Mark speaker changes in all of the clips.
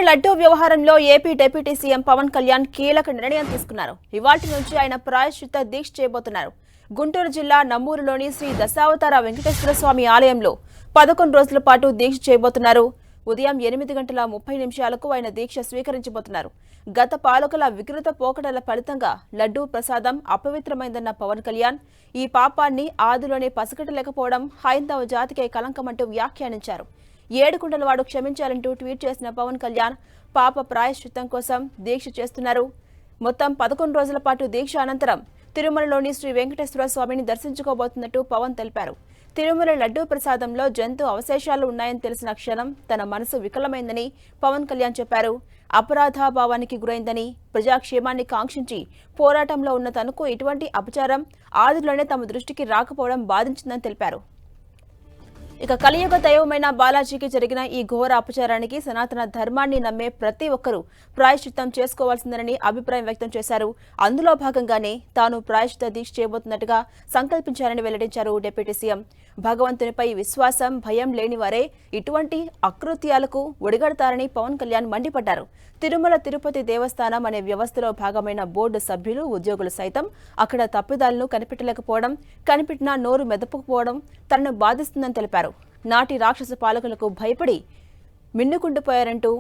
Speaker 1: లడ్డూ వ్యవహారంలో AP deputy CM Pawan Kalyan కీలక నిర్ణయం తీసుకున్నారు. ఇవాల్టి నుంచి ఆయన ప్రాయశ్చిత్త దీక్ష చేయబోతున్నారు. గుంటూరు జిల్లా నమ్మూరులోని శ్రీ దశావతార వెంకటేశ్వర స్వామి ఆలయంలో 11 రోజుల పాటు దీక్ష చేయబోతున్నారు. ఉదయం 8:30 ఆయన దీక్ష స్వీకరించబోతున్నారు. గత పాలకుల వికృత పోకడల ఫలితంగా లడ్డూ ప్రసాదం అపవిత్రమైందన్న పవన్ కళ్యాణ్ ఈ పాపాన్ని ఆదిలోనే పసిగట్టలేకపోవడం హైందవ జాతికే కలంకమంటూ వ్యాఖ్యానించారు. ఏడుకుండలవాడు క్షమించాలంటూ ట్వీట్ చేసిన పవన్ కళ్యాణ్ పాప ప్రాయశ్చిత్తం కోసం దీక్ష చేస్తున్నారు. మొత్తం 11 రోజుల పాటు దీక్ష అనంతరం తిరుమలలోని శ్రీ వెంకటేశ్వర స్వామిని దర్శించుకోబోతున్నట్టు పవన్ తెలిపారు. తిరుమల లడ్డూ ప్రసాదంలో జంతు అవశేషాలు ఉన్నాయని తెలిసిన క్షణం తన మనసు వికలమైందని పవన్ కళ్యాణ్ చెప్పారు. అపరాధాభావానికి గురైందని, ప్రజాక్షేమాన్ని కాంక్షించి పోరాటంలో ఉన్న తనకు ఇటువంటి అపచారం ఆదిలోనే తమ దృష్టికి రాకపోవడం బాధించిందని తెలిపారు. ఇక కలియుగ దైవమైన బాలాజీకి జరిగిన ఈ ఘోర అపచారానికి సనాతన ధర్మాన్ని నమ్మే ప్రతి ఒక్కరూ ప్రాయశ్చిత్తం చేసుకోవాల్సిందని అభిప్రాయం వ్యక్తం చేశారు. అందులో భాగంగానే తాను ప్రాయశ్చిత్త దీక్ష చేయబోతున్నట్టుగా సంకల్పించారని వెల్లడించారు డిప్యూటీ సీఎం. భగవంతునిపై విశ్వాసం, భయం లేని వారే ఇటువంటి అకృత్యాలకు ఒడిగడతారని పవన్ కళ్యాణ్ మండిపడ్డారు. తిరుమల తిరుపతి దేవస్థానం అనే వ్యవస్థలో భాగమైన బోర్డు సభ్యులు, ఉద్యోగులు సైతం అక్కడ తప్పిదాలను కనిపెట్టలేకపోవడం, కనిపెట్టినా నోరు మెదపకపోవడం తనను బాధిస్తుందని తెలిపారు. నాటి రాక్షస పాలకులకు భయపడి మిన్నుకుండిపోయారంటూ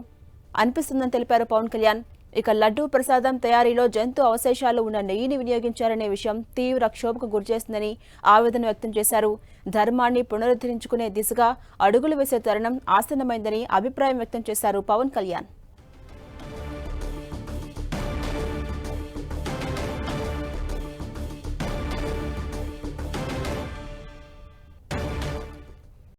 Speaker 1: అనిపిస్తుందని తెలిపారు పవన్ కళ్యాణ్. ఇక లడ్డూ ప్రసాదం తయారీలో జంతు అవశేషాలు ఉన్న నెయ్యిని వినియోగించారనే విషయం తీవ్ర క్షోభకు గురిచేస్తుందని ఆవేదన వ్యక్తం చేశారు. ధర్మాన్ని పునరుద్ధరించుకునే దిశగా అడుగులు వేసే తరుణం ఆసన్నమైందని అభిప్రాయం వ్యక్తం చేశారు పవన్ కళ్యాణ్.